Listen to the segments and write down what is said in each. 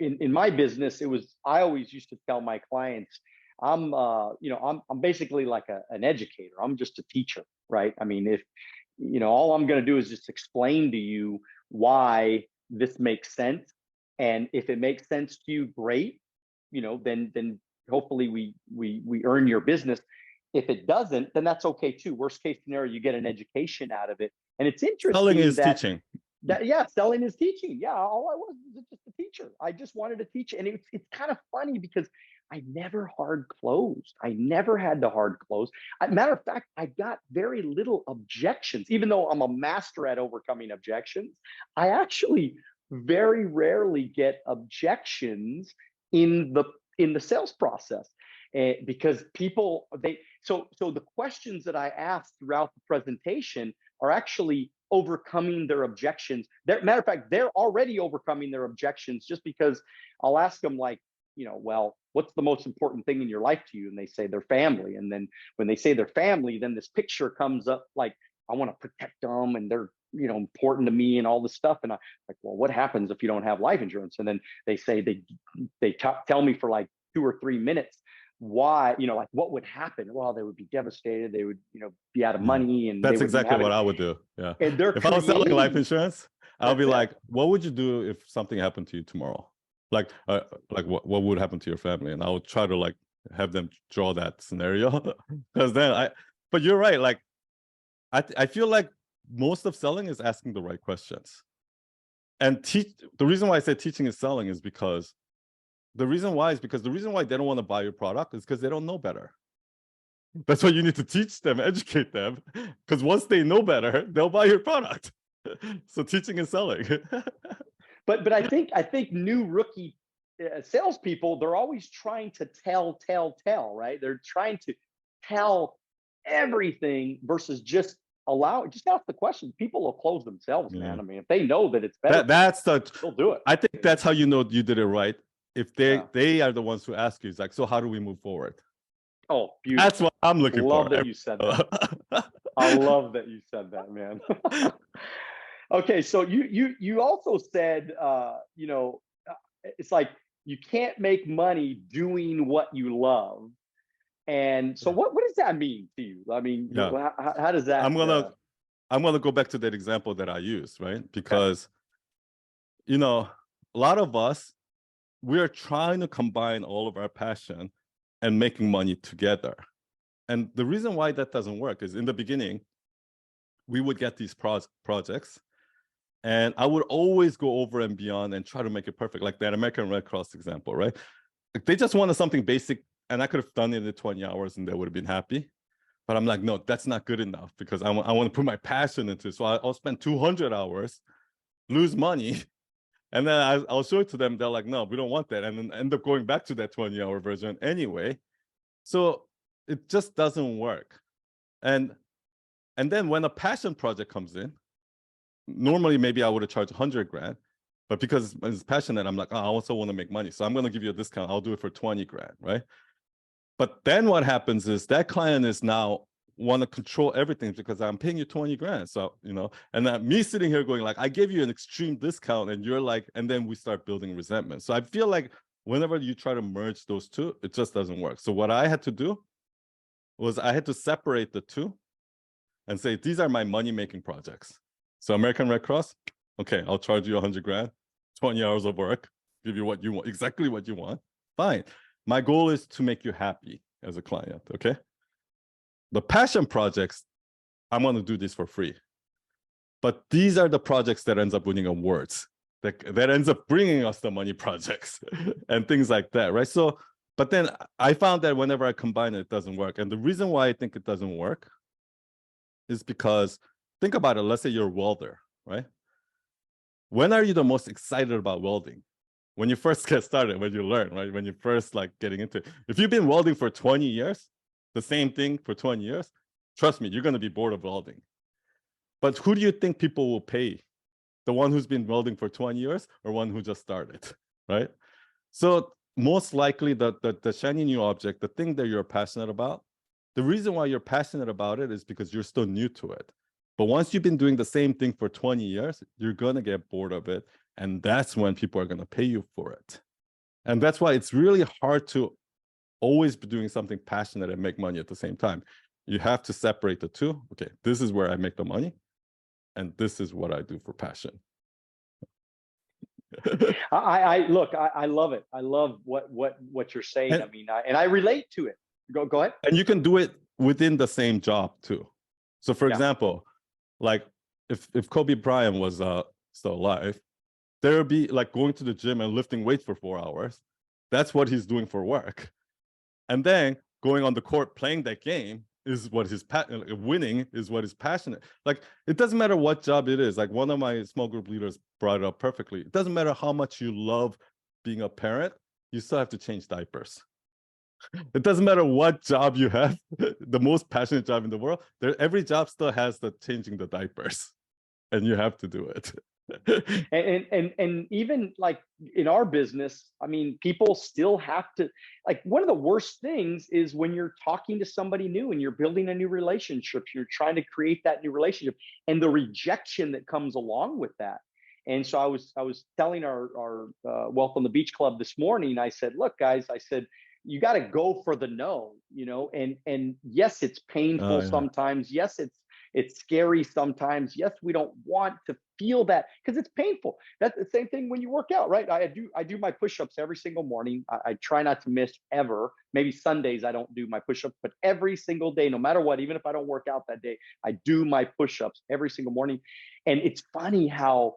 in my business, I always used to tell my clients, I'm basically like an educator. I'm just a teacher, right? I mean, if all I'm going to do is just explain to you why this makes sense, and if it makes sense to you, great. Then hopefully we earn your business. If it doesn't, then that's okay too. Worst case scenario, you get an education out of it. And it's Selling interesting is teaching. yeah, selling is teaching. Yeah, all I was just a teacher. I just wanted to teach, and it's kind of funny because I never hard closed. I never had to hard close. Matter of fact, I got very little objections, even though I'm a master at overcoming objections. I actually very rarely get objections in the sales process, because people so the questions that I asked throughout the presentation are actually overcoming their objections. Matter of fact, they're already overcoming their objections, just because I'll ask them, like, well, what's the most important thing in your life to you? And they say their family. And then when they say their family, then this picture comes up, like, I want to protect them, and they're important to me, and all this stuff. And I'm like, well, what happens if you don't have life insurance? And then they say they tell me for like 2 or 3 minutes why, like, what would happen. Well, they would be devastated, they would be out of money, and that's exactly what I would do. Yeah, and they're if I was selling life insurance, I'll be like, what would you do if something happened to you tomorrow? Like what would happen to your family? And I would try to like have them draw that scenario. Because then but you're right, like I feel like most of selling is asking the right questions. And the reason why I say teaching is selling is because the reason why they don't want to buy your product is because they don't know better. That's why you need to teach them, educate them, because once they know better, they'll buy your product. So teaching and selling. But I think new rookie salespeople, they're always trying to tell, right? They're trying to tell everything versus just ask the question. People will close themselves, man. I mean, if they know that it's better, they'll do it. I think that's how you know you did it right. If they are the ones who ask you, it's like, so how do we move forward? Oh, beautiful. That's what I'm looking for. Love that you said that. I love that you said that, man. Okay, so you also said, it's like you can't make money doing what you love. And so what does that mean to you? I mean, how does that? I'm gonna go back to that example that I used, right? Because a lot of us, we are trying to combine all of our passion and making money together. And the reason why that doesn't work is, in the beginning, we would get these projects, and I would always go over and beyond and try to make it perfect, like that American Red Cross example, right? Like, they just wanted something basic, and I could have done it in 20 hours and they would have been happy. But I'm like, no, that's not good enough, because I want to put my passion into it. So I'll spend 200 hours, lose money, and then I'll show it to them. They're like, no, we don't want that. And then end up going back to that 20-hour version anyway. So it just doesn't work. And then when a passion project comes in, normally maybe I would have charged 100 grand, but because it's passionate, I'm like, oh, I also want to make money, so I'm going to give you a discount. I'll do it for 20 grand, right? But then what happens is that client is now want to control everything because I'm paying you 20 grand. So, and then me sitting here going like, I gave you an extreme discount, and you're like, and then we start building resentment. So I feel like whenever you try to merge those two, it just doesn't work. So what I had to do was I had to separate the two and say, these are my money-making projects. So American Red Cross, okay, I'll charge you 100 grand, 20 hours of work, give you what you want, exactly what you want. Fine. My goal is to make you happy as a client, okay? The passion projects, I'm going to do this for free. But these are the projects that ends up winning awards, that ends up bringing us the money projects and things like that, right? So, but then I found that whenever I combine it, it doesn't work. And the reason why I think it doesn't work is because, think about it, let's say you're a welder, right? When are you the most excited about welding? When you first get started, when you learn, right? When you first like getting into it. If you've been welding for 20 years, the same thing for 20 years, trust me, you're going to be bored of welding. But who do you think people will pay? The one who's been welding for 20 years or one who just started, right? So most likely the shiny new object, the thing that you're passionate about, the reason why you're passionate about it is because you're still new to it. But once you've been doing the same thing for 20 years, you're going to get bored of it. And that's when people are going to pay you for it. And that's why it's really hard to always be doing something passionate and make money at the same time. You have to separate the two. Okay, this is where I make the money, and this is what I do for passion. I look, I love it. I love what you're saying. And, I mean, I relate to it. Go ahead. And you can do it within the same job too. So for example, like if Kobe Bryant was still alive, there would be like going to the gym and lifting weights for 4 hours. That's what he's doing for work. And then going on the court playing that game is what his winning is what is passionate. Like, it doesn't matter what job it is. Like, one of my small group leaders brought it up perfectly. It doesn't matter how much you love being a parent, you still have to change diapers. It doesn't matter what job you have, the most passionate job in the world, every job still has the changing the diapers, and you have to do it. and even like in our business, I mean, people still have to, like, one of the worst things is when you're talking to somebody new and you're building a new relationship, you're trying to create that new relationship, and the rejection that comes along with that. And so I was telling our Wealth on the Beach Club this morning, I said, look, guys, I said, you got to go for the no, you know, and yes, it's painful sometimes. Yes, it's scary sometimes. Yes, we don't want to feel that because it's painful. That's the same thing when you work out, right? I do my push-ups every single morning. I try not to miss ever. Maybe Sundays I don't do my push-ups, but every single day, no matter what, even if I don't work out that day, I do my push-ups every single morning. And it's funny how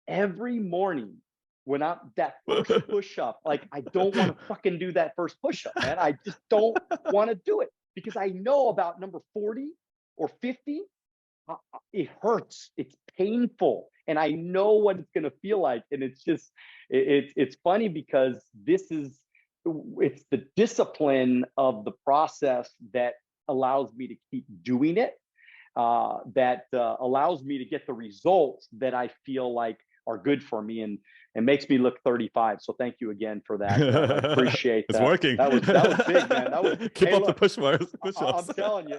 every morning when I'm that first push-up, like, I don't want to fucking do that first push-up, man. I just don't want to do it because I know about number 40 or 50, it hurts, it's painful, and I know what it's going to feel like. And it's just, it's funny because it's the discipline of the process that allows me to keep doing it, that allows me to get the results that I feel like are good for me and makes me look 35. So thank you again for that. I appreciate that. It's working. That was big, man. That was keep up the push-ups. I'm telling you,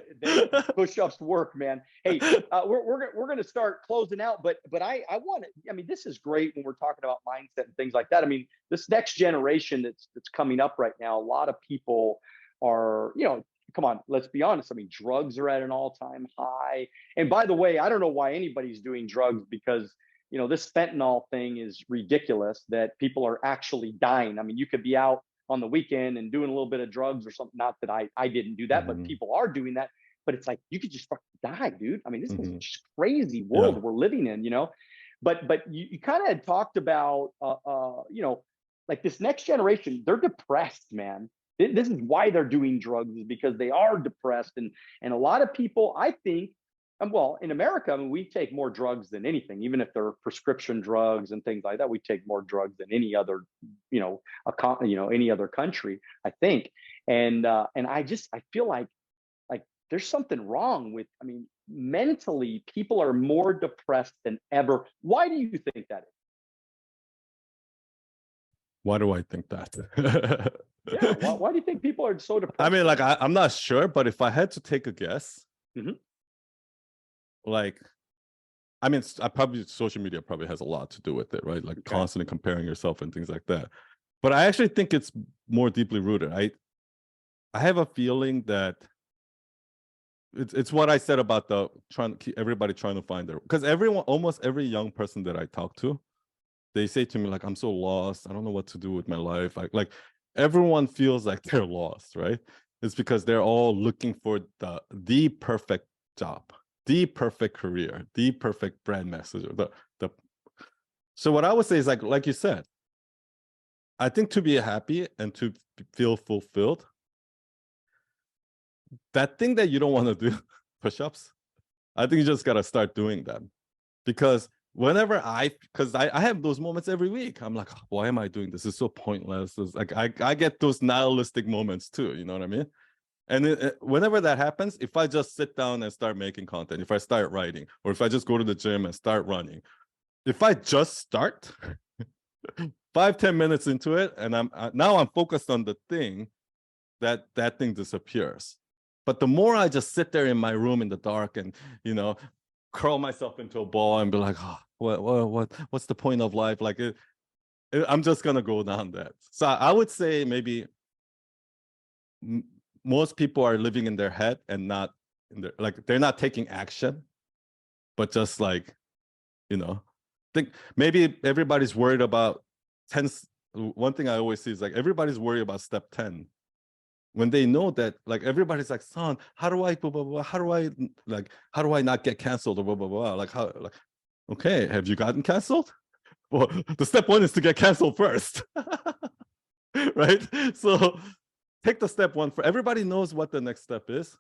push-ups work, man. Hey, we're gonna start closing out, but I want to. I mean, this is great when we're talking about mindset and things like that. I mean, this next generation that's coming up right now, a lot of people are, you know, come on, let's be honest. I mean, drugs are at an all-time high. And by the way, I don't know why anybody's doing drugs, because, you know, this fentanyl thing is ridiculous that people are actually dying. I mean, you could be out on the weekend and doing a little bit of drugs or something. Not that I didn't do that, but people are doing that. But it's like, you could just fucking die, dude. I mean, this is just crazy world we're living in, you know. But you kind of had talked about, you know, like this next generation, they're depressed, man. This is why they're doing drugs, is because they are depressed. And a lot of people, I think, well, in America, I mean, we take more drugs than anything, even if they're prescription drugs and things like that. We take more drugs than any other, you know, any other country, I think. And I feel like there's something wrong with, I mean, mentally, people are more depressed than ever. Why do you think that is? Why do I think that? Why do you think people are so depressed? I mean, like, I'm not sure, but if I had to take a guess, like, I mean, social media probably has a lot to do with it, right? Like constantly comparing yourself and things like that. But I actually think it's more deeply rooted. I have a feeling that it's what I said about everybody trying to find their, because almost every young person that I talk to, they say to me, like, I'm so lost. I don't know what to do with my life. Like everyone feels like they're lost, right? It's because they're all looking for the perfect job, the perfect career, the perfect brand message. So what I would say is, like you said, I think to be happy and to feel fulfilled, that thing that you don't want to do, push-ups, I think you just got to start doing them. Because whenever I have those moments every week, I'm like, why am I doing this? It's so pointless. It's like I get those nihilistic moments too, you know what I mean? And whenever that happens, if I just sit down and start making content, if I start writing, or if I just go to the gym and start running, if I just start 5-10 minutes into it, and I'm focused on the thing, that thing disappears. But the more I just sit there in my room in the dark and, you know, curl myself into a ball and be like, oh, what's the point of life? Like, I'm just gonna go down that. So I would say maybe most people are living in their head and not in their, like, they're not taking action, but just like, think maybe everybody's worried about 10. One thing I always see is like everybody's worried about step 10. When they know that, like, everybody's like, son, how do I blah blah blah? How do I not get canceled or blah blah blah? Like, how, like, okay, have you gotten canceled? Well, the step 1 is to get canceled first. Right? So take the step 1 for everybody knows what the next step is,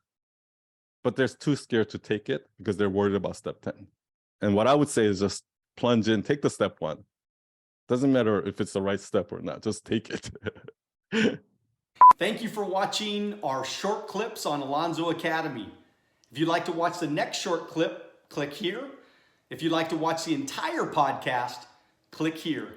but they're too scared to take it because they're worried about step 10. And what I would say is just plunge in, take the step 1. Doesn't matter if it's the right step or not, just take it. Thank you for watching our short clips on Alonzo Academy. If you'd like to watch the next short clip, click here. If you'd like to watch the entire podcast, click here.